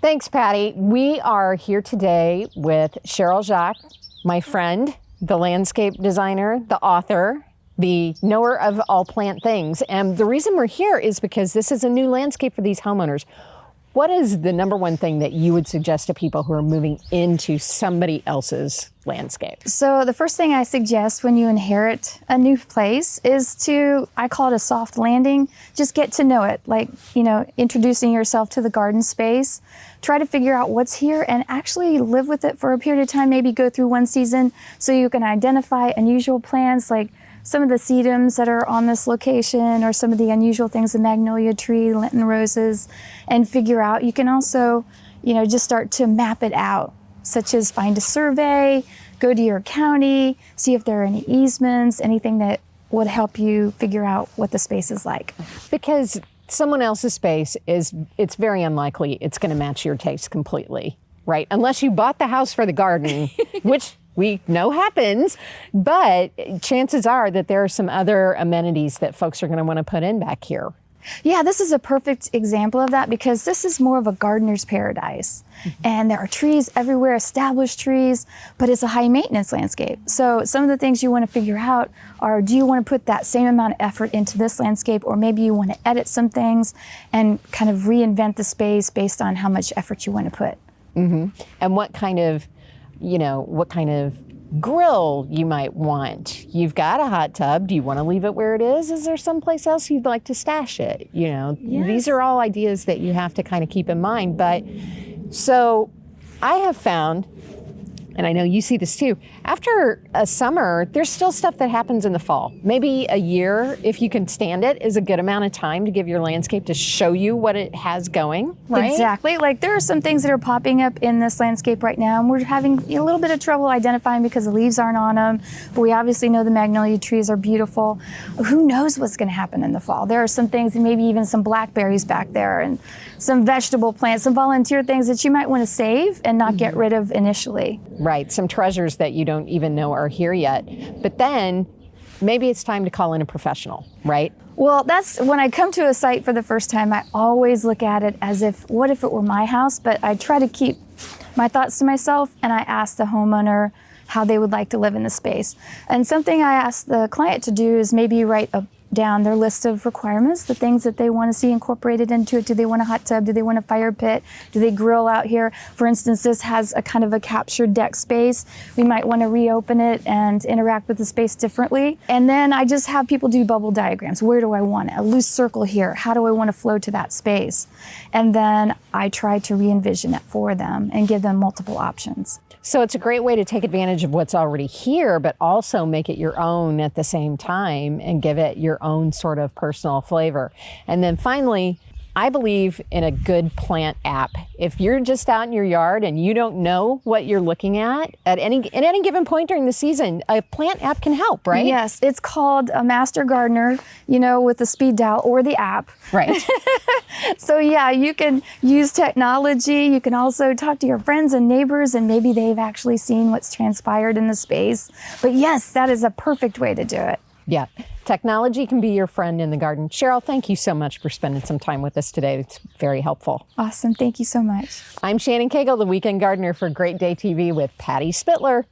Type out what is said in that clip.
Thanks, Patty. We are here today with Cheryl Jacques, my friend, the landscape designer, the author, the knower of all plant things. And the reason we're here is because this is a new landscape for these homeowners. What is the number one thing that you would suggest to people who are moving into somebody else's landscape? So the first thing I suggest when you inherit a new place is to, I call it a soft landing. Just get to know it, like, introducing yourself to the garden space. Try to figure out what's here and actually live with it for a period of time, maybe go through one season so you can identify unusual plants like some of the sedums that are on this location or some of the unusual things, the magnolia tree, Lenten roses, and figure out. You can also, just start to map it out, such as find a survey, go to your county, see if there are any easements, anything that would help you figure out what the space is like. Because someone else's space it's very unlikely it's going to match your taste completely, right? Unless you bought the house for the garden, which we know happens, but chances are that there are some other amenities that folks are going to want to put in back here. Yeah, this is a perfect example of that because this is more of a gardener's paradise. And there are trees everywhere, established trees, but it's a high maintenance landscape. So some of the things you want to figure out are, do you want to put that same amount of effort into this landscape, or maybe you want to edit some things and kind of reinvent the space based on how much effort you want to put. And what kind of grill you might want. You've got a hot tub. Do you want to leave it where it is? Is there someplace else you'd like to stash it? Yes. These are all ideas that you have to kind of keep in mind. But so I have found, and I know you see this too, after a summer, there's still stuff that happens in the fall. Maybe a year, if you can stand it, is a good amount of time to give your landscape to show you what it has going, right? Exactly. Like there are some things that are popping up in this landscape right now, and we're having a little bit of trouble identifying because the leaves aren't on them. But we obviously know the magnolia trees are beautiful. Who knows what's going to happen in the fall? There are some things, and maybe even some blackberries back there, and some vegetable plants, some volunteer things that you might want to save and not get rid of initially. Right. Some treasures that you don't even know are here yet. But then maybe it's time to call in a professional, right? Well, that's when I come to a site for the first time, I always look at it as if, what if it were my house? But I try to keep my thoughts to myself, and I ask the homeowner how they would like to live in the space. And something I ask the client to do is maybe write down their list of requirements, the things that they want to see incorporated into it. Do they want a hot tub? Do they want a fire pit? Do they grill out here? For instance, this has a kind of a captured deck space. We might want to reopen it and interact with the space differently. And then I just have people do bubble diagrams. Where do I want it? A loose circle here. How do I want to flow to that space? And then I try to re-envision it for them and give them multiple options. So it's a great way to take advantage of what's already here, but also make it your own at the same time and give it your own sort of personal flavor. And then finally, I believe in a good plant app. If you're just out in your yard and you don't know what you're looking at any given point during the season, a plant app can help, right? Yes, it's called a Master Gardener, with the speed dial or the app. Right. So yeah, you can use technology. You can also talk to your friends and neighbors, and maybe they've actually seen what's transpired in the space. But yes, that is a perfect way to do it. Yeah, technology can be your friend in the garden. Cheryl, thank you so much for spending some time with us today. It's very helpful. Awesome. Thank you so much. I'm Shannon Cagle, the Weekend Gardener for Great Day TV with Patty Spittler.